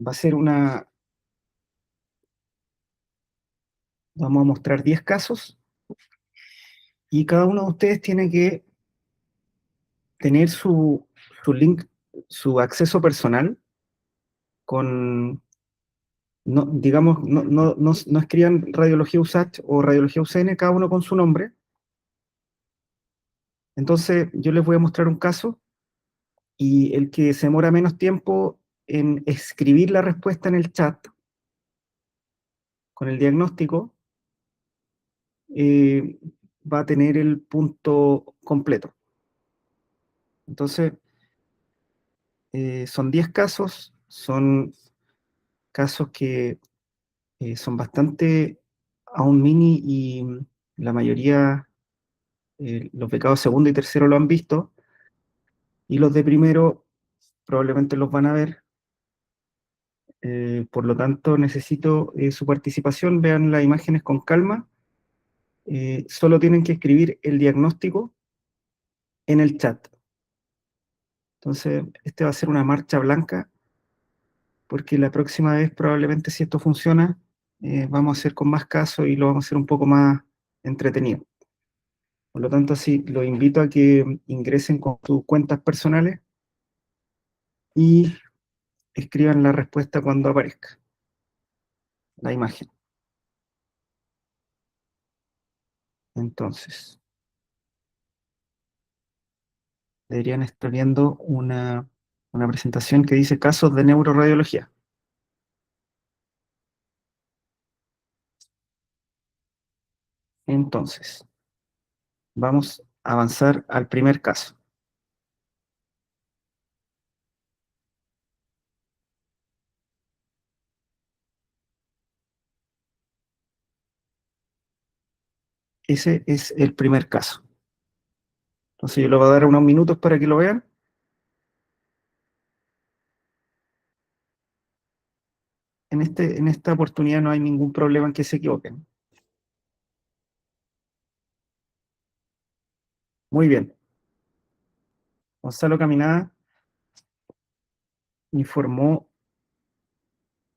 va a ser una, vamos a mostrar 10 casos y cada uno de ustedes tiene que tener su link, su acceso personal con, no, digamos, no escriban Radiología USACH o Radiología UCN, cada uno con su nombre. Entonces yo les voy a mostrar un caso y el que se demora menos tiempo en escribir la respuesta en el chat con el diagnóstico, eh, va a tener el punto completo. Entonces, son 10 casos, son casos que son bastante aún mini y la mayoría, los becados segundo y tercero lo han visto, y los de primero probablemente los van a ver. Por lo tanto, necesito su participación, vean las imágenes con calma. Solo tienen que escribir el diagnóstico en el chat. Entonces, este va a ser una marcha blanca, porque la próxima vez probablemente si esto funciona, vamos a hacer con más casos y lo vamos a hacer un poco más entretenido. Por lo tanto, sí, los invito a que ingresen con sus cuentas personales y escriban la respuesta cuando aparezca la imagen. Entonces, deberían estar viendo una presentación que dice casos de neuroradiología. Entonces, vamos a avanzar al primer caso. Ese es el primer caso. Entonces yo le voy a dar unos minutos para que lo vean. En esta oportunidad no hay ningún problema en que se equivoquen. Muy bien. Gonzalo Caminada informó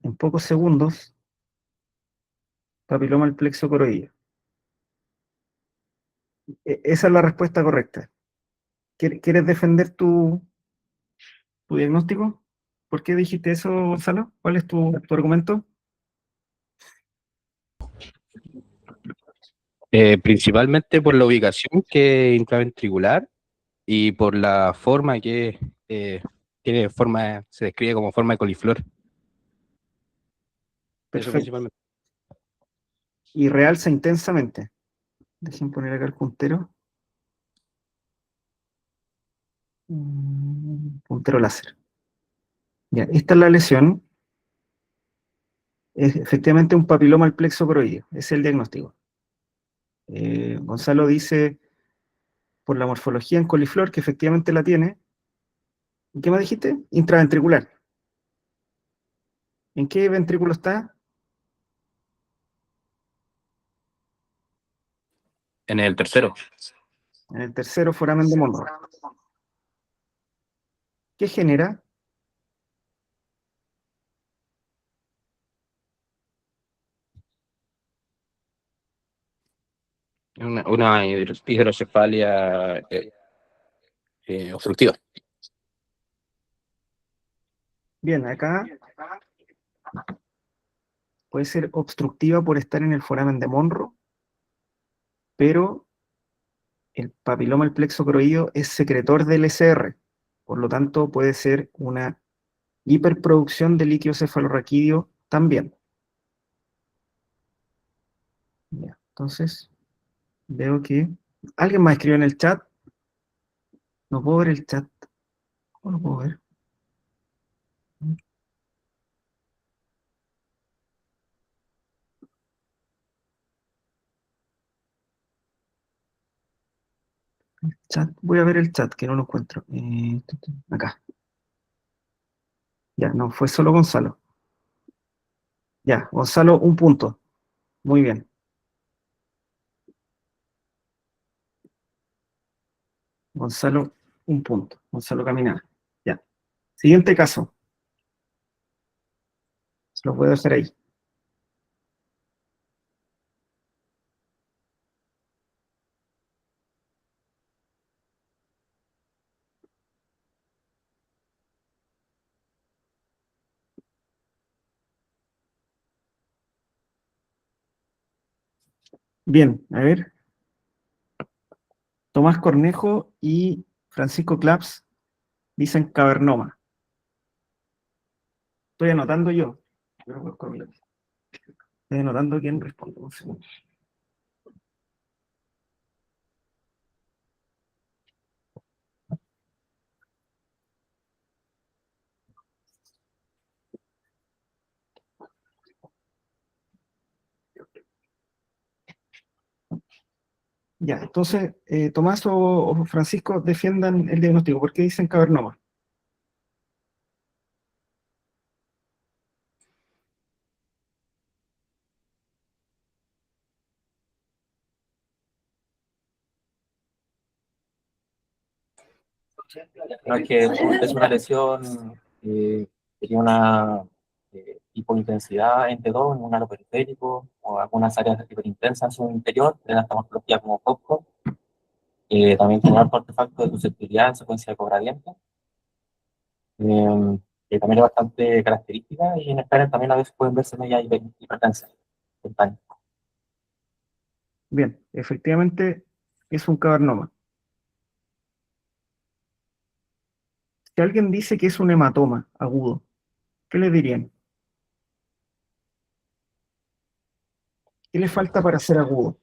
en pocos segundos papiloma al plexo coroideo. Esa es la respuesta correcta. ¿Quieres defender tu diagnóstico? ¿Por qué dijiste eso, Gonzalo? ¿Cuál es tu argumento? Principalmente por la ubicación que es intraventricular y por la forma que tiene forma, se describe como forma de coliflor. Eso Perfecto. principalmente. Y realza intensamente. Dejen poner acá el puntero. Puntero láser. Ya, esta es la lesión. Es efectivamente un papiloma al plexo coroideo. Ese es el diagnóstico. Gonzalo dice por la morfología en coliflor que efectivamente la tiene. ¿Qué más dijiste? Intraventricular. ¿En qué ventrículo está? En el tercero, En el tercero foramen de Monro. ¿Qué genera? una hidrocefalia obstructiva. Bien, acá puede ser obstructiva por estar en el foramen de Monro, pero el papiloma del plexo coroideo es secretor del SR, por lo tanto puede ser una hiperproducción de líquido cefalorraquídeo también. Ya, entonces, veo que alguien más escribió en el chat. No puedo ver el chat. ¿Cómo lo puedo ver? Chat. Voy a ver el chat, que no lo encuentro. Acá. Ya, no, fue solo Gonzalo. Ya, Gonzalo, un punto. Muy bien. Gonzalo, un punto. Gonzalo Caminada. Ya. Siguiente caso. Los voy a dejar ahí. Bien, a ver. Tomás Cornejo y Francisco Claps dicen cavernoma. Estoy anotando yo. Estoy anotando quién responde. Un segundo. Ya, entonces, Tomás o Francisco defiendan el diagnóstico. ¿Por qué dicen cavernoma? No es que es una lesión que tiene una hipointensidad en T2, en un aro periférico, o algunas áreas hiperintensas en su interior, de la estomatología como COSCO. También tiene otro artefacto de susceptibilidad en secuencia de cogradiente, que también es bastante característica, y en Scanner también a veces pueden verse media hipertensa. Bien, efectivamente es un cavernoma. Si alguien dice que es un hematoma agudo, ¿qué le dirían? ¿Qué le falta para ser agudo?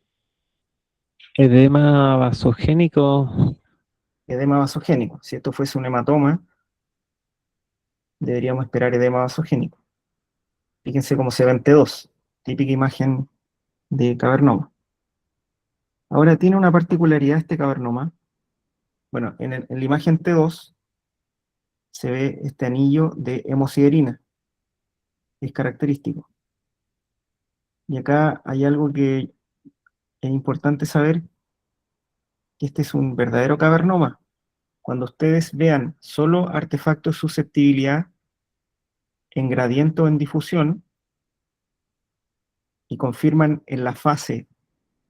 Edema vasogénico. Edema vasogénico. Si esto fuese un hematoma, deberíamos esperar edema vasogénico. Fíjense cómo se ve en T2, típica imagen de cavernoma. Ahora tiene una particularidad este cavernoma. Bueno, en la imagen T2 se ve este anillo de hemosiderina, que es característico. Y acá hay algo que es importante saber, que este es un verdadero cavernoma. Cuando ustedes vean solo artefactos de susceptibilidad en gradiente o en difusión y confirman en la fase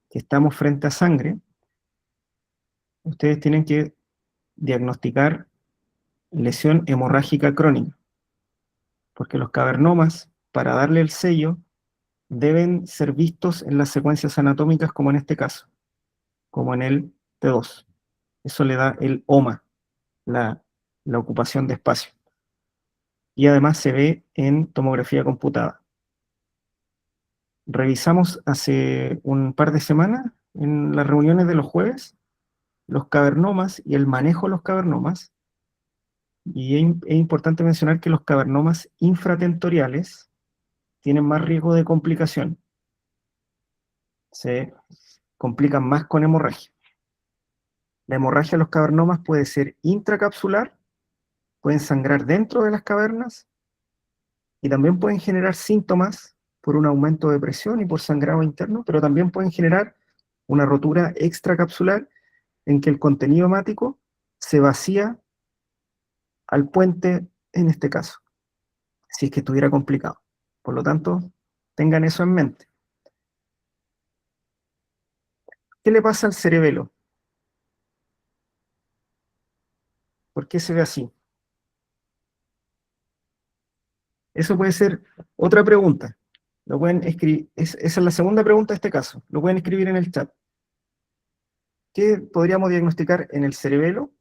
que estamos frente a sangre, ustedes tienen que diagnosticar lesión hemorrágica crónica, porque los cavernomas, para darle el sello, deben ser vistos en las secuencias anatómicas como en este caso, como en el T2. Eso le da el OMA, la ocupación de espacio. Y además se ve en tomografía computada. Revisamos hace un par de semanas, en las reuniones de los jueves, los cavernomas y el manejo de los cavernomas. Y es importante mencionar que los cavernomas infratentoriales tienen más riesgo de complicación. Se complican más con hemorragia. La hemorragia de los cavernomas puede ser intracapsular, pueden sangrar dentro de las cavernas y también pueden generar síntomas por un aumento de presión y por sangrado interno, pero también pueden generar una rotura extracapsular en que el contenido hemático se vacía al puente en este caso, si es que estuviera complicado. Por lo tanto, tengan eso en mente. ¿Qué le pasa al cerebelo? ¿Por qué se ve así? Eso puede ser otra pregunta. Lo pueden escribir, esa es la segunda pregunta de este caso. Lo pueden escribir en el chat. ¿Qué podríamos diagnosticar en el cerebelo?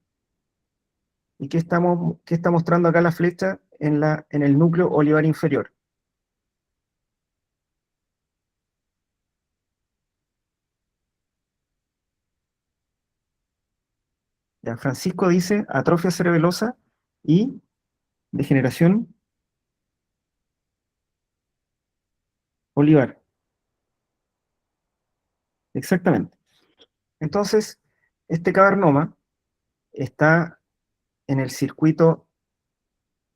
¿Y qué está mostrando acá la flecha en el núcleo olivar inferior? Ya, Francisco dice atrofia cerebelosa y degeneración olivar. Exactamente. Entonces, este cavernoma está en el circuito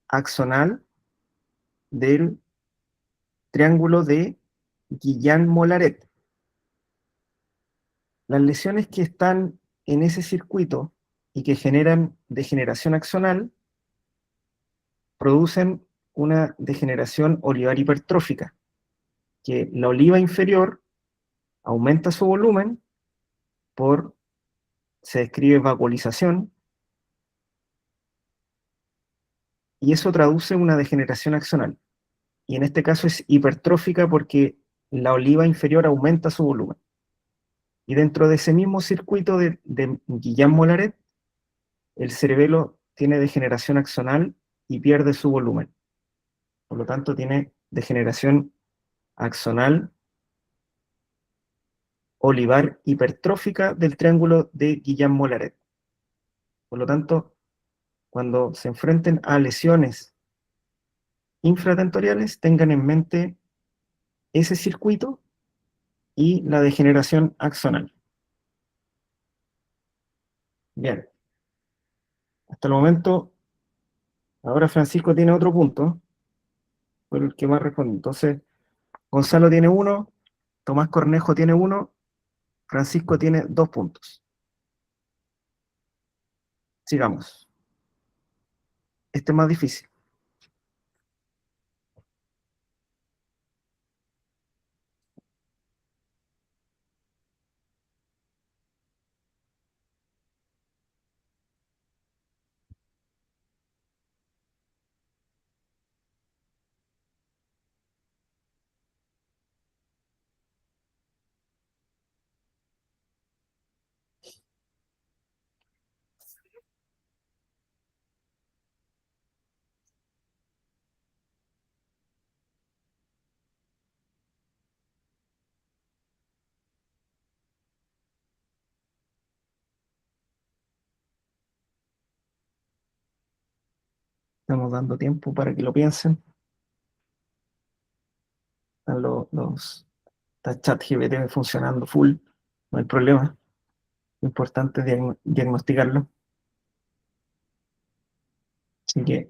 axonal del triángulo de Guillain-Mollaret. Las lesiones que están en ese circuito y que generan degeneración axonal producen una degeneración olivar hipertrófica, que la oliva inferior aumenta su volumen se describe vacuolización, y eso traduce una degeneración axonal. Y en este caso es hipertrófica porque la oliva inferior aumenta su volumen. Y dentro de ese mismo circuito de Guillain-Mollaret, el cerebelo tiene degeneración axonal y pierde su volumen. Por lo tanto, tiene degeneración axonal olivar hipertrófica del triángulo de Guillain-Mollaret. Por lo tanto, cuando se enfrenten a lesiones infratentoriales, tengan en mente ese circuito y la degeneración axonal. Bien, hasta el momento, ahora Francisco tiene otro punto, fue el que más respondió. Entonces, Gonzalo tiene 1, Tomás Cornejo tiene 1, Francisco tiene 2 puntos. Sigamos. Este es más difícil. Estamos dando tiempo para que lo piensen. Están está ChatGPT funcionando full, no hay problema. Lo importante es diagnosticarlo. Así que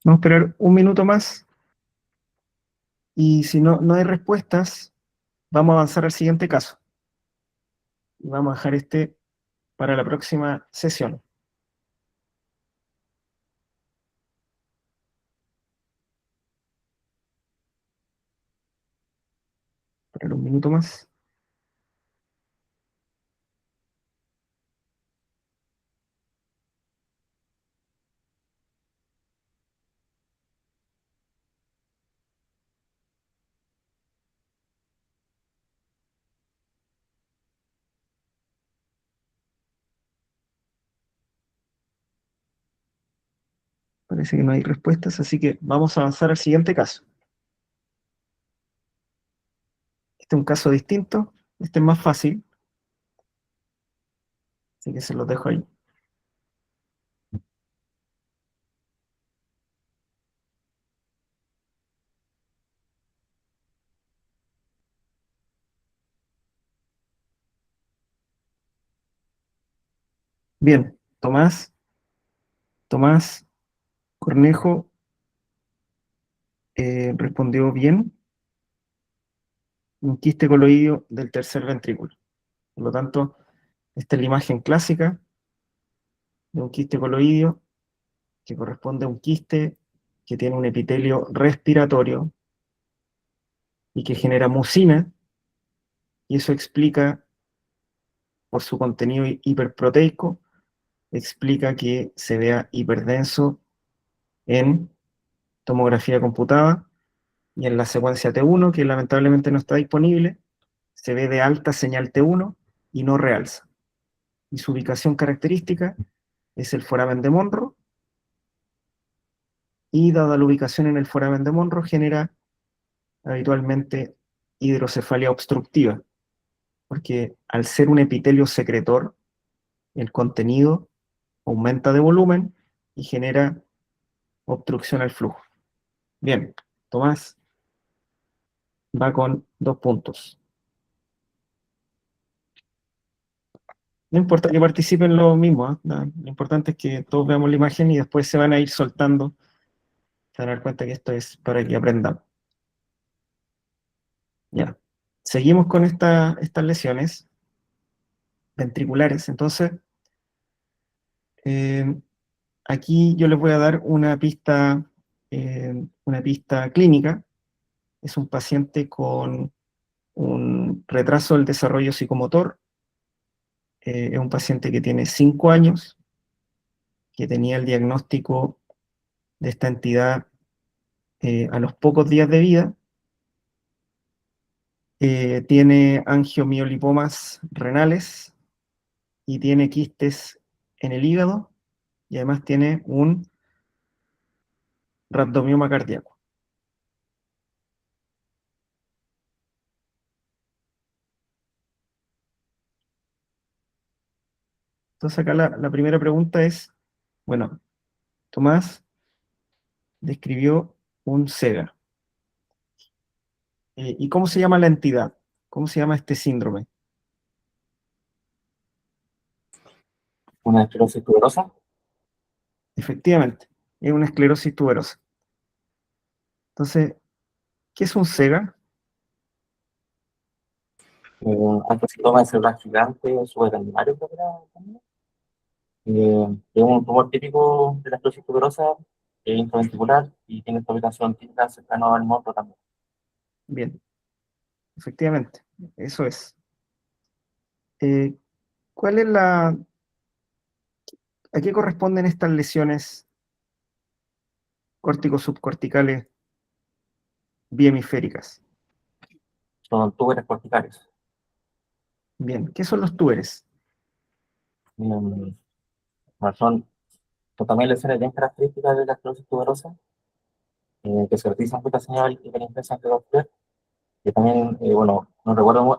vamos a esperar un minuto más y si no hay respuestas, vamos a avanzar al siguiente caso. Y vamos a dejar este para la próxima sesión. Esperar un minuto más. Parece que no hay respuestas, así que vamos a avanzar al siguiente caso. Este es un caso distinto, este es más fácil, así que se los dejo ahí. Bien, Tomás Cornejo respondió bien, un quiste coloideo del tercer ventrículo. Por lo tanto, esta es la imagen clásica de un quiste coloideo que corresponde a un quiste que tiene un epitelio respiratorio y que genera mucina, y eso explica, por su contenido hiperproteico, explica que se vea hiperdenso en tomografía computada, y en la secuencia T1, que lamentablemente no está disponible, se ve de alta señal T1 y no realza. Y su ubicación característica es el foramen de Monro, y dada la ubicación en el foramen de Monro, genera habitualmente hidrocefalia obstructiva, porque al ser un epitelio secretor, el contenido aumenta de volumen y genera obstrucción al flujo. Bien, Tomás va con 2 puntos. No importa que participen los mismos, ¿ah? Lo importante es que todos veamos la imagen y después se van a ir soltando. Se van a dar cuenta que esto es para que aprendan. Ya. Seguimos con estas lesiones ventriculares. Entonces, eh, aquí yo les voy a dar una pista clínica. Es un paciente con un retraso del desarrollo psicomotor. Es un paciente que tiene 5 años, que tenía el diagnóstico de esta entidad a los pocos días de vida. Tiene angiomiolipomas renales y tiene quistes en el hígado y además tiene un rhabdomioma cardíaco. Entonces acá la primera pregunta es, bueno, Tomás describió un SEGA. ¿Y cómo se llama la entidad? ¿Cómo se llama este síndrome? Una esclerosis tuberosa. Efectivamente, es una esclerosis tuberosa. Entonces, ¿qué es un SEGA? Angiosarcoma de células gigantes subaracnoides, creo que era también. Es un tumor típico de la esclerosis tuberosa, intraventricular y tiene esta ubicación típica cercana al morro también. Bien, efectivamente, eso es. Eh, ¿Cuál es a qué corresponden estas lesiones córtico-subcorticales bihemisféricas? Son túberes corticales. Bien, ¿qué son los túberes? Bueno, son también lesiones bien características de la esclerosis tuberosa, que se caracterizan por esta señal hiperintensa antidopter, que también, bueno, no recuerdo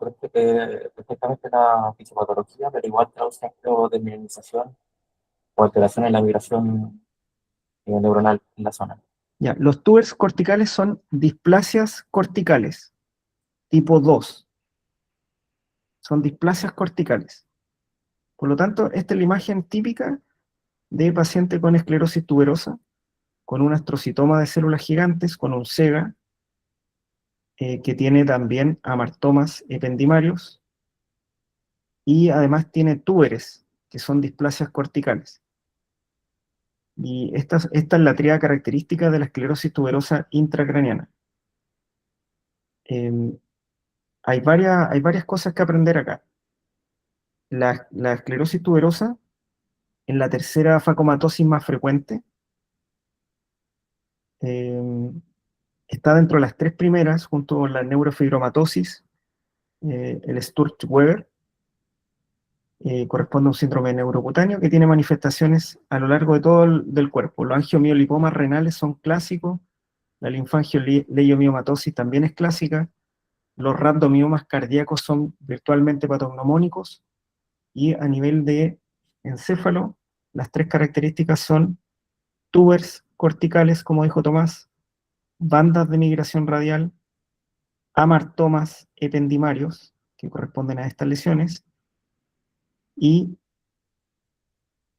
perfectamente la fisiopatología, pero igual causa acto de mielinización o alteración en la vibración neuronal en la zona. Ya, los túberes corticales son displasias corticales, tipo 2. Son displasias corticales. Por lo tanto, esta es la imagen típica de paciente con esclerosis tuberosa, con un astrocitoma de células gigantes, con un SEGA, que tiene también amartomas ependimarios, y además tiene túberes, que son displasias corticales. Y esta es la tríada característica de la esclerosis tuberosa intracraniana. Eh, hay varias cosas que aprender acá. La esclerosis tuberosa, en la tercera facomatosis más frecuente, eh, está dentro de las tres primeras, junto con la neurofibromatosis, el Sturge-Weber. Corresponde a un síndrome neurocutáneo que tiene manifestaciones a lo largo de todo del cuerpo. Los angiomiolipomas renales son clásicos, la linfangioleiomyomatosis también es clásica, los rhabdomiomas cardíacos son virtualmente patognomónicos, y a nivel de encéfalo, las tres características son túbers corticales, como dijo Tomás, bandas de migración radial, amartomas ependimarios, que corresponden a estas lesiones, y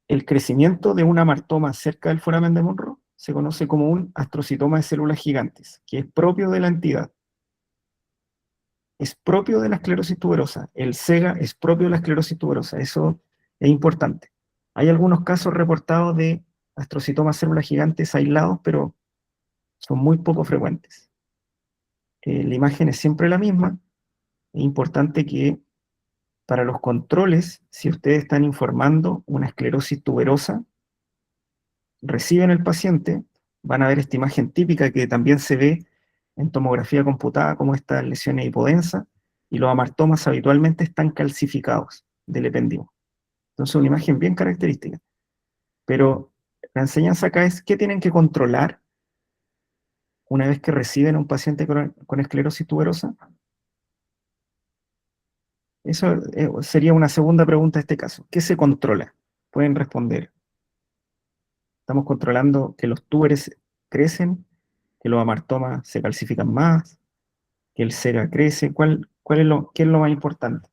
el crecimiento de un amartoma cerca del foramen de Monro se conoce como un astrocitoma de células gigantes, que es propio de la entidad. Es propio de la esclerosis tuberosa. El SEGA es propio de la esclerosis tuberosa. Eso es importante. Hay algunos casos reportados de astrocitomas de células gigantes aislados, pero son muy poco frecuentes. La imagen es siempre la misma. Es importante que para los controles, si ustedes están informando una esclerosis tuberosa, reciben el paciente, van a ver esta imagen típica que también se ve en tomografía computada como estas lesiones hipodensas, y los amartomas habitualmente están calcificados del epéndimo. Entonces, una imagen bien característica. Pero la enseñanza acá es qué tienen que controlar una vez que reciben a un paciente con esclerosis tuberosa. Eso sería una segunda pregunta en este caso. ¿Qué se controla? Pueden responder. Estamos controlando que los túberes crecen, que los amartomas se calcifican más, que el SEGA crece. ¿Qué es lo más importante?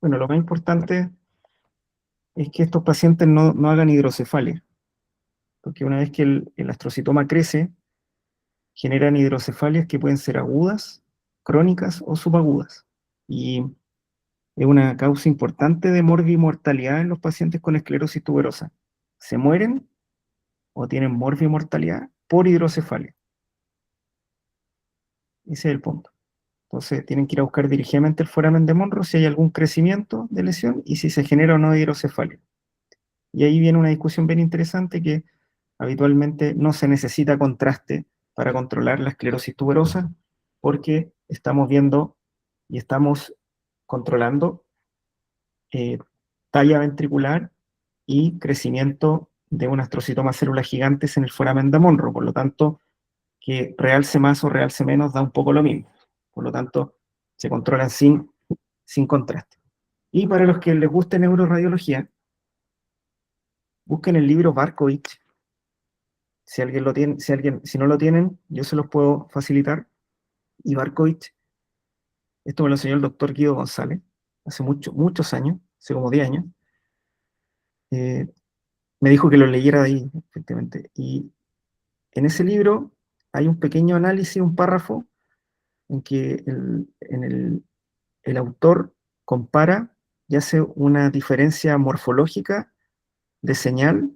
Bueno, lo más importante es que estos pacientes no hagan hidrocefalia, porque una vez que el astrocitoma crece, generan hidrocefalias que pueden ser agudas, crónicas o subagudas. Y es una causa importante de morbimortalidad en los pacientes con esclerosis tuberosa. Se mueren o tienen morbimortalidad por hidrocefalia. Ese es el punto. Entonces tienen que ir a buscar dirigidamente el foramen de Monro si hay algún crecimiento de lesión y si se genera o no hidrocefalia. Y ahí viene una discusión bien interesante que habitualmente no se necesita contraste para controlar la esclerosis tuberosa porque estamos viendo y estamos controlando talla ventricular y crecimiento de un astrocitoma células gigantes en el foramen de Monro. Por lo tanto, que realce más o realce menos da un poco lo mismo. Por lo tanto, se controlan sin contraste. Y para los que les guste neuroradiología, busquen el libro Barkovich. Si alguien lo tiene, si no lo tienen, yo se los puedo facilitar. Y Barkovich, esto me lo enseñó el doctor Guido González, hace muchos años, hace como 10 años. Me dijo que lo leyera de ahí, efectivamente. Y en ese libro hay un pequeño análisis, un párrafo, en que el autor compara y hace una diferencia morfológica de señal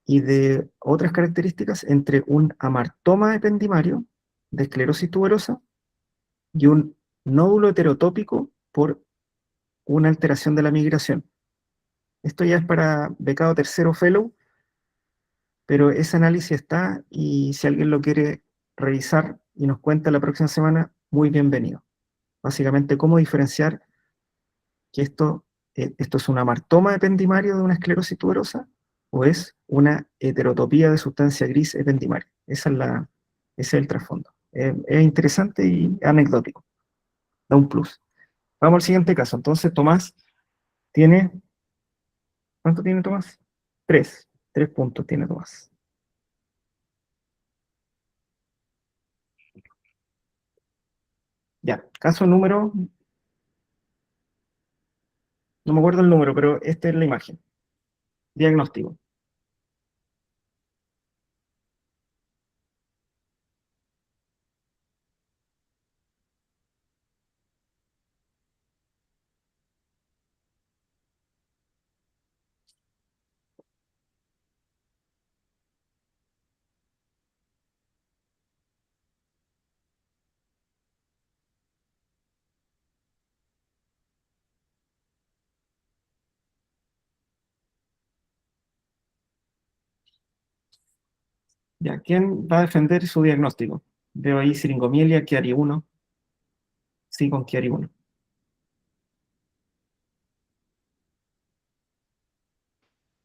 y de otras características entre un amartoma ependimario de esclerosis tuberosa y un nódulo heterotópico por una alteración de la migración. Esto ya es para becado tercero fellow, pero ese análisis está y si alguien lo quiere revisar y nos cuenta la próxima semana, muy bienvenido. Básicamente, cómo diferenciar que esto es un amartoma ependimario de una esclerosis tuberosa o es una heterotopía de sustancia gris ependimaria. Ese es el trasfondo. Es interesante y anecdótico. Da un plus. Vamos al siguiente caso. Entonces, Tomás tiene... ¿Cuánto tiene Tomás? 3. 3 puntos tiene Tomás. Ya, caso número... No me acuerdo el número, pero esta es la imagen. Diagnóstico. Ya, ¿quién va a defender su diagnóstico? Veo ahí siringomiela, Chiari 1. Sí, con Chiari 1.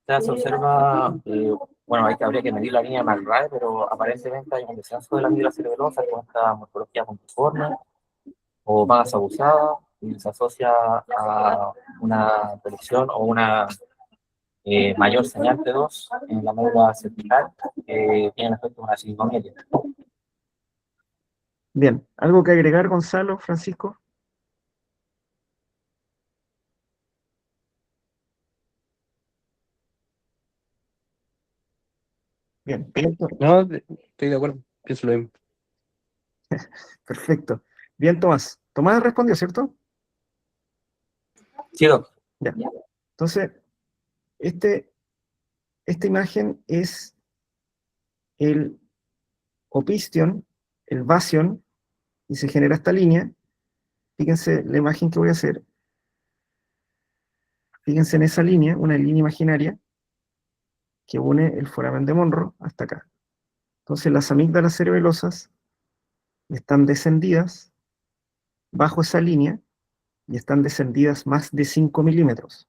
Ya se observa, bueno, habría que medir la línea McRae, pero aparentemente hay un descenso de la fibra cerebelosa con esta morfología puntiforme o más abusada y se asocia a una producción o una mayor señal T2 en la médula cervical que tiene el efecto de una siringomiela. Bien, ¿algo que agregar, Gonzalo, Francisco? Bien, No, estoy de acuerdo, pienso lo mismo. perfecto. Bien, Tomás. Tomás respondió, ¿cierto? Sí, doc. Ya. Entonces, esta imagen es el opistion, el bastion, y se genera esta línea. Fíjense la imagen que voy a hacer. Fíjense en esa línea, una línea imaginaria que une el foramen de Monro hasta acá. Entonces, las amígdalas cerebelosas están descendidas bajo esa línea y están descendidas más de 5 milímetros.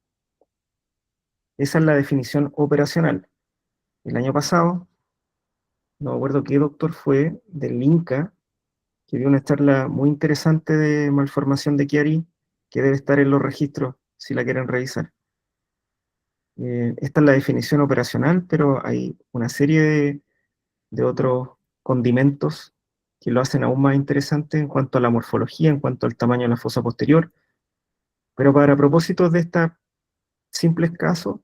Esa es la definición operacional. El año pasado, no me acuerdo qué doctor fue, del INCA, que dio una charla muy interesante de malformación de Chiari, que debe estar en los registros si la quieren revisar. Esta es la definición operacional, pero hay una serie de otros condimentos que lo hacen aún más interesante en cuanto a la morfología, en cuanto al tamaño de la fosa posterior, Pero para propósitos de estos simples casos,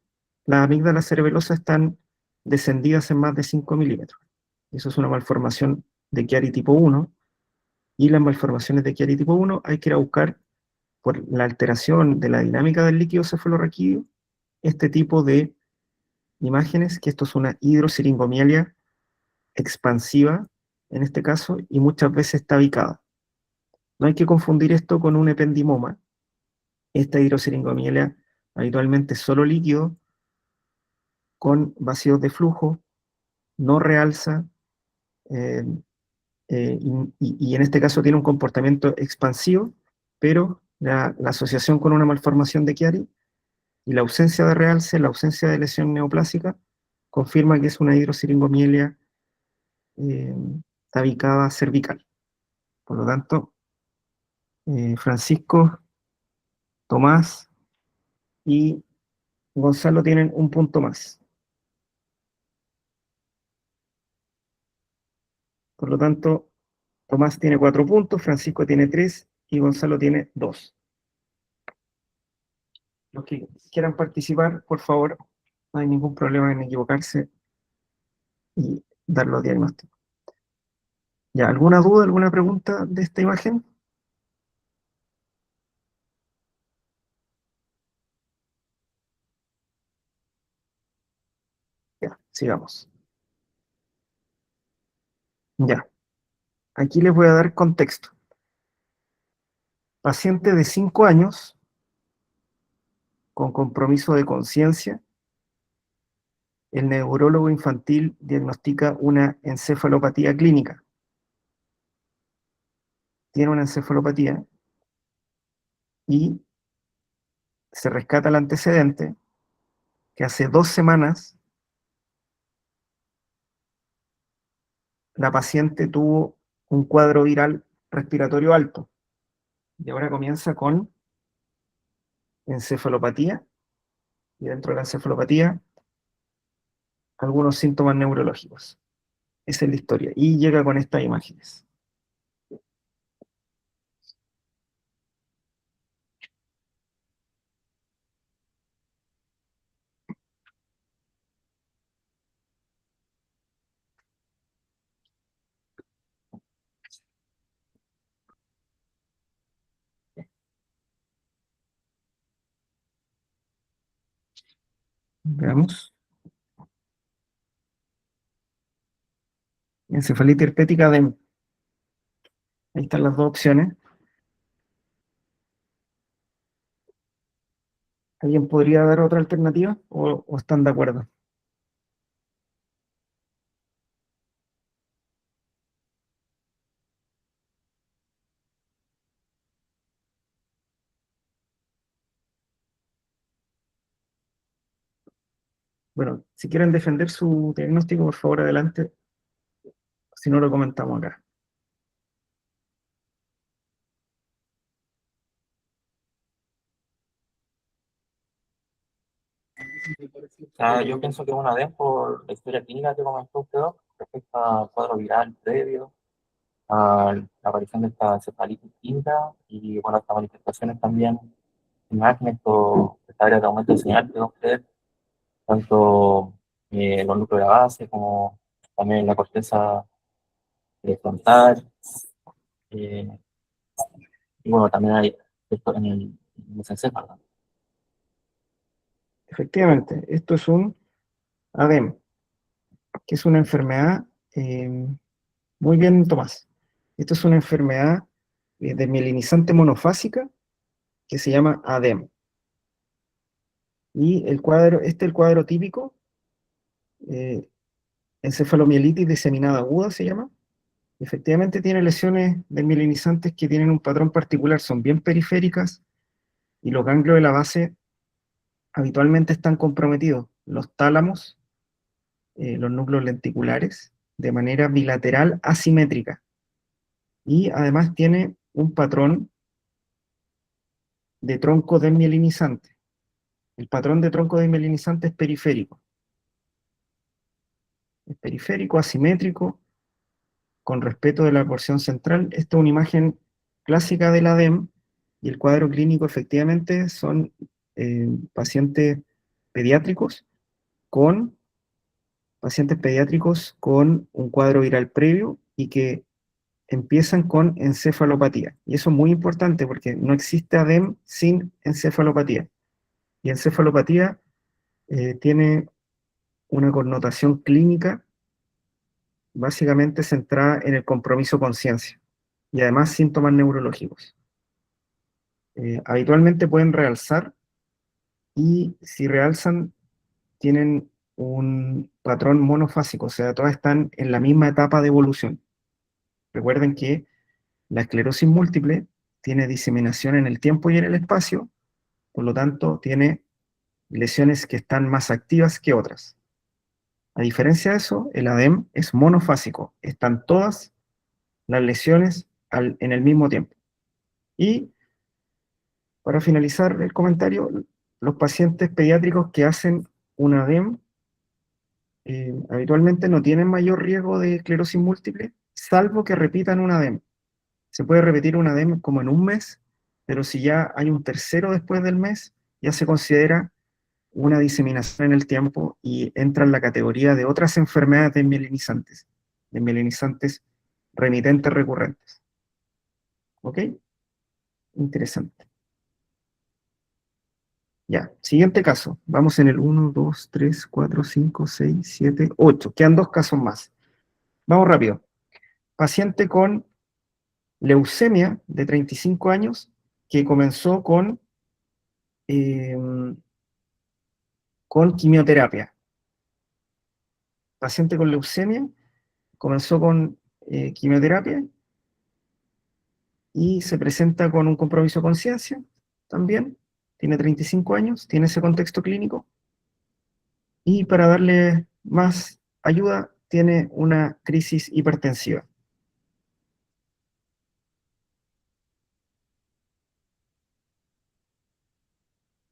las amígdalas cerebelosas están descendidas en más de 5 milímetros. Eso es una malformación de Chiari tipo 1, y las malformaciones de Chiari tipo 1 hay que ir a buscar por la alteración de la dinámica del líquido cefalorraquídeo este tipo de imágenes, que esto es una hidrosiringomialia expansiva en este caso, y muchas veces está bicada. No hay que confundir esto con un ependimoma. Esta hidrosiringomialia habitualmente es solo líquido con vacíos de flujo, no realza, eh, y en este caso tiene un comportamiento expansivo, pero la asociación con una malformación de Chiari y la ausencia de realce, la ausencia de lesión neoplásica, confirma que es una hidrosiringomielia eh, tabicada cervical. Por lo tanto, Francisco, Tomás y Gonzalo tienen un punto más. Por lo tanto, Tomás tiene 4 puntos, Francisco tiene 3 y Gonzalo tiene 2. Los que quieran participar, por favor, no hay ningún problema en equivocarse y dar los diagnósticos. ¿Ya? ¿Alguna duda, alguna pregunta de esta imagen? Ya, sigamos. Ya, aquí les voy a dar contexto. Paciente de 5 años con compromiso de conciencia, el neurólogo infantil diagnostica una encefalopatía clínica. Tiene una encefalopatía y se rescata el antecedente que hace 2 semanas la paciente tuvo un cuadro viral respiratorio alto y ahora comienza con encefalopatía, y dentro de la encefalopatía algunos síntomas neurológicos. Esa es la historia y llega con estas imágenes. Veamos. Encefalitis herpética DEM. Ahí están las dos opciones. ¿Alguien podría dar otra alternativa o están de acuerdo? Bueno, si quieren defender su diagnóstico, por favor, adelante. Si no, lo comentamos acá. Yo pienso que es una vez por la historia clínica que comentó usted, respecto al cuadro viral previo, a la aparición de esta encefalitis quinta y bueno, estas manifestaciones también, imágenes o esta área de aumento de señal que usted, tanto los núcleos de la base como también la corteza frontal, eh, y bueno, también hay esto en el mesencéfalo. Efectivamente, esto es un ADEM, que es una enfermedad, muy bien, Tomás. Esto es una enfermedad desmielinizante monofásica que se llama ADEM. Y el cuadro, este es el cuadro típico, encefalomielitis diseminada aguda se llama. Efectivamente tiene lesiones desmielinizantes que tienen un patrón particular, son bien periféricas y los ganglios de la base habitualmente están comprometidos. Los tálamos, los núcleos lenticulares, de manera bilateral asimétrica. Y además tiene un patrón de tronco desmielinizante. El patrón de tronco desmielinizante es periférico. Es periférico, asimétrico, con respeto de la porción central. Esta es una imagen clásica del ADEM, Y el cuadro clínico efectivamente son pacientes pediátricos con un cuadro viral previo y que empiezan con encefalopatía. Y eso es muy importante porque no existe ADEM sin encefalopatía. Y encefalopatía tiene una connotación clínica básicamente centrada en el compromiso conciencia y además síntomas neurológicos. Habitualmente pueden realzar y si realzan tienen un patrón monofásico, o sea, todas están en la misma etapa de evolución. Recuerden que la esclerosis múltiple tiene diseminación en el tiempo y en el espacio, por lo tanto tiene lesiones que están más activas que otras. A diferencia de eso, el ADEM es monofásico, están todas las lesiones en el mismo tiempo. Y para finalizar el comentario, los pacientes pediátricos que hacen un ADEM habitualmente no tienen mayor riesgo de esclerosis múltiple, salvo que repitan un ADEM. Se puede repetir un ADEM como en un mes, pero si ya hay un tercero después del mes, ya se considera una diseminación en el tiempo y entra en la categoría de otras enfermedades desmielinizantes remitentes recurrentes. ¿Ok? Interesante. Ya, siguiente caso. Vamos en el 1, 2, 3, 4, 5, 6, 7, 8. Quedan dos casos más. Vamos rápido. Paciente con leucemia de 35 años que comenzó eh, con quimioterapia. Paciente con leucemia comenzó con quimioterapia y se presenta con un compromiso de conciencia también. Tiene 35 años, tiene ese contexto clínico. Y para darle más ayuda, tiene una crisis hipertensiva.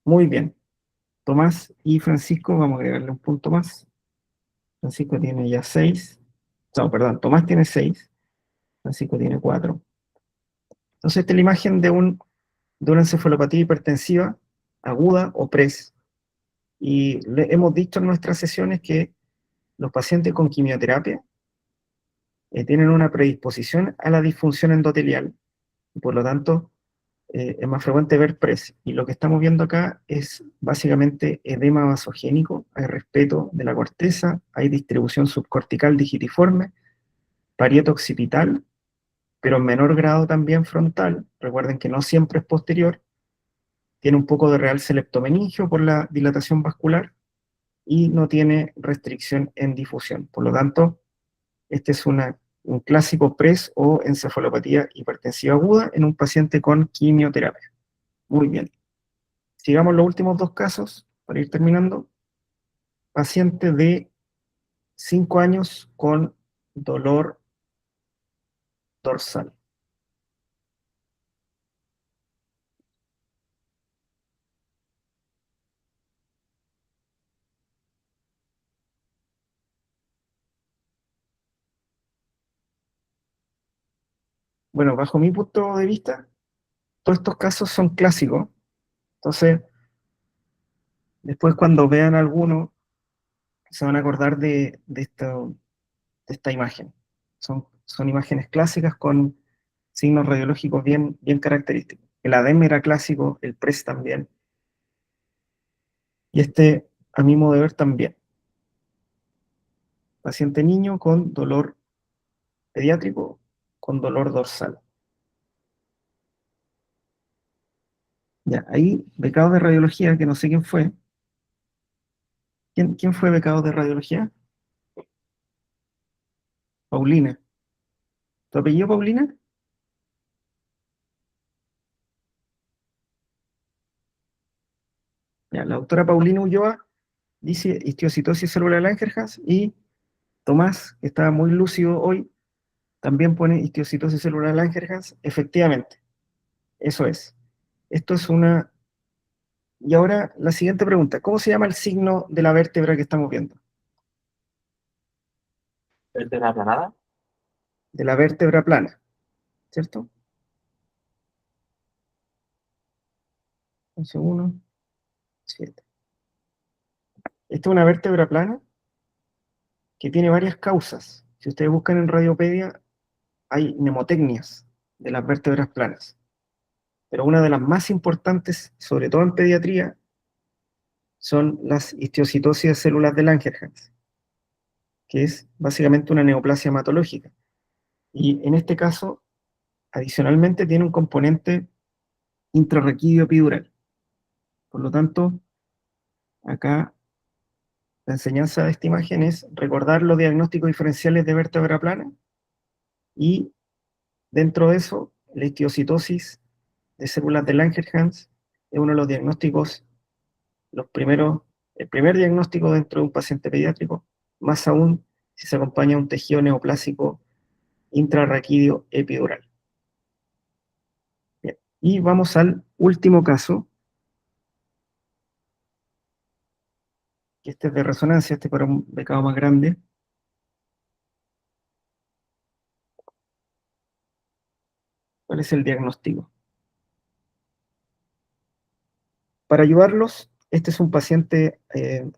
Muy bien. Tomás y Francisco, vamos a agregarle un punto más. Francisco tiene ya 6. No, perdón, Tomás tiene 6. Francisco tiene 4. Entonces, esta es la imagen de una encefalopatía hipertensiva aguda o PRES. Y le hemos dicho en nuestras sesiones que los pacientes con quimioterapia tienen una predisposición a la disfunción endotelial. Y por lo tanto, es más frecuente ver PRES. Y lo que estamos viendo acá es básicamente edema vasogénico, hay respeto de la corteza, hay distribución subcortical digitiforme, parieto occipital, pero en menor grado también frontal. Recuerden que no siempre es posterior. Tiene un poco de realce leptomeningio por la dilatación vascular y no tiene restricción en difusión. Por lo tanto, este es un clásico PRES o encefalopatía hipertensiva aguda en un paciente con quimioterapia. Muy bien. Sigamos los últimos dos casos para ir terminando. Paciente de 5 años con dolor dorsal. Bueno, bajo mi punto de vista, todos estos casos son clásicos. Entonces, después cuando vean alguno, se van a acordar de esta imagen. Son imágenes clásicas con signos radiológicos bien característicos. El ADEM era clásico, el PRES también, y este, a mi modo de ver, también. Paciente niño con dolor pediátrico, con dolor dorsal. Ya, ahí, becado de radiología, que no sé quién fue. ¿Quién fue becado de radiología? Paulina. ¿Tu apellido, Paulina? Ya, la doctora Paulina Ulloa dice histiocitosis celular Langerhans y Tomás, que estaba muy lúcido hoy, también pone histiocitosis celular Langerhans. Efectivamente, eso es. Esto es una... Y ahora la siguiente pregunta, ¿cómo se llama el signo de la vértebra que estamos viendo? Vértebra aplanada. De la vértebra plana, ¿cierto? 11.1, 7. Esta es una vértebra plana que tiene varias causas. Si ustedes buscan en Radiopedia, hay mnemotecnias de las vértebras planas. Pero una de las más importantes, sobre todo en pediatría, son las histiocytosis de células de Langerhans, que es básicamente una neoplasia hematológica. Y en este caso, adicionalmente, tiene un componente intrarraquídeo epidural. Por lo tanto, acá la enseñanza de esta imagen es recordar los diagnósticos diferenciales de vértebra plana y dentro de eso, la histiocytosis de células de Langerhans es uno de los diagnósticos, el primer diagnóstico dentro de un paciente pediátrico, más aún si se acompaña a un tejido neoplásico intrarraquídeo epidural. Bien. Y vamos al último caso, que este es de resonancia, este para un becado más grande. ¿Cuál es el diagnóstico? Para ayudarlos, este es un paciente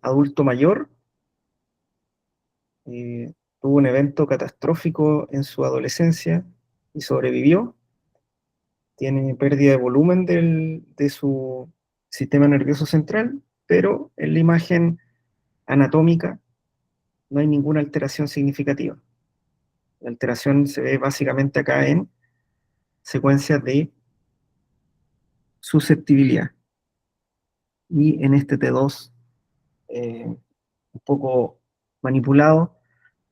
adulto mayor, tuvo un evento catastrófico en su adolescencia y sobrevivió. Tiene pérdida de volumen de su sistema nervioso central, pero en la imagen anatómica no hay ninguna alteración significativa. La alteración se ve básicamente acá en secuencias de susceptibilidad y en este T2 un poco manipulado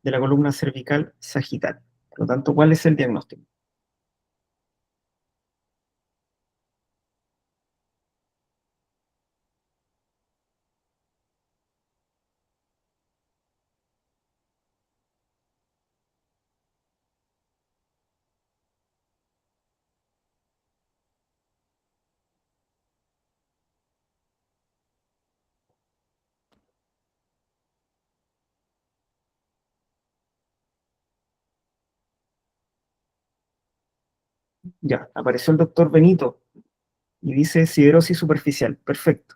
de la columna cervical sagital. Por lo tanto, ¿cuál es el diagnóstico? Ya, apareció el doctor Benito y dice siderosis superficial. Perfecto.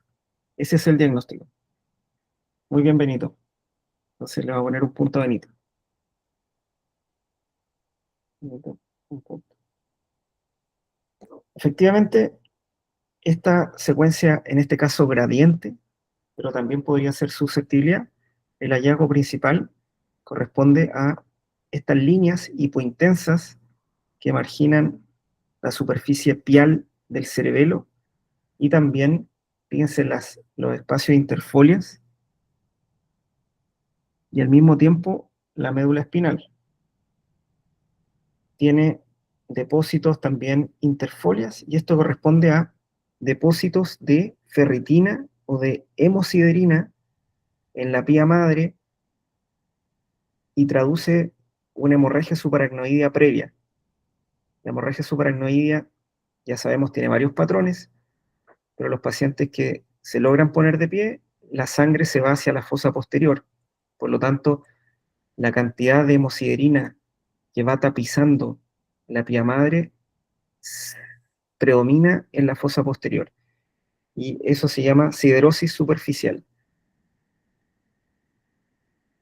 Ese es el diagnóstico. Muy bien, Benito. Entonces le voy a poner un punto a Benito. Benito, un punto. Efectivamente, esta secuencia, en este caso gradiente, pero también podría ser susceptibilidad, el hallazgo principal corresponde a estas líneas hipointensas que marginan la superficie pial del cerebelo y también, fíjense, los espacios interfolias y al mismo tiempo la médula espinal. Tiene depósitos también interfolias y esto corresponde a depósitos de ferritina o de hemosiderina en la pía madre y traduce una hemorragia subaracnoidea previa. La hemorragia subaracnoidea, ya sabemos, tiene varios patrones, pero los pacientes que se logran poner de pie, la sangre se va hacia la fosa posterior. Por lo tanto, la cantidad de hemosiderina que va tapizando la pía madre predomina en la fosa posterior. Y eso se llama siderosis superficial.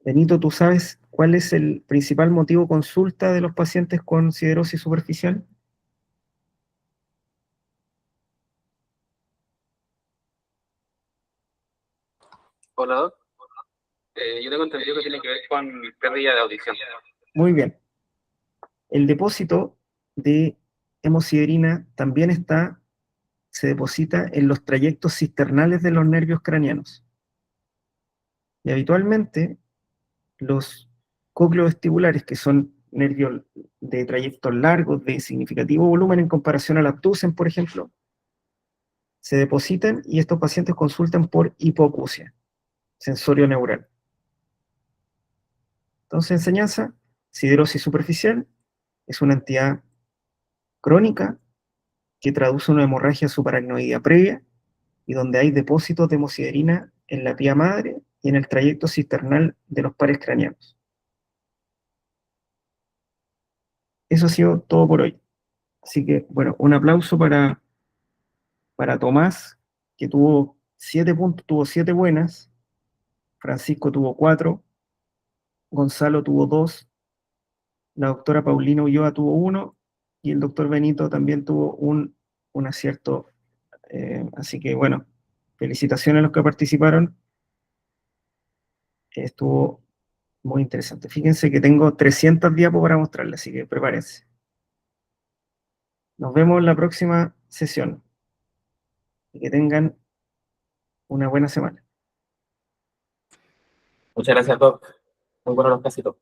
Benito, ¿tú sabes cuál es el principal motivo de consulta de los pacientes con siderosis superficial? Hola, Doc. Yo tengo entendido que tiene que ver con pérdida de audición. Muy bien. El depósito de hemosiderina también se deposita en los trayectos cisternales de los nervios craneanos. Y habitualmente los cocleovestibulares, que son nervios de trayectos largos, de significativo volumen en comparación al abducen, por ejemplo, se depositan y estos pacientes consultan por hipoacusia, sensorio neural. Entonces, enseñanza, siderosis superficial es una entidad crónica que traduce una hemorragia subaracnoidea previa y donde hay depósitos de hemosiderina en la pía madre y en el trayecto cisternal de los pares craneanos. Eso ha sido todo por hoy. Así que, bueno, un aplauso para Tomás, que tuvo 7 puntos, tuvo 7 buenas, Francisco tuvo 4, Gonzalo tuvo 2, la doctora Paulina Ulloa tuvo 1 y el doctor Benito también tuvo un acierto. Así que bueno, felicitaciones a los que participaron. Estuvo muy interesante. Fíjense que tengo 300 diapos para mostrarles, así que prepárense. Nos vemos en la próxima sesión y que tengan una buena semana. Muchas gracias, Doc. Muy buenos los casitos.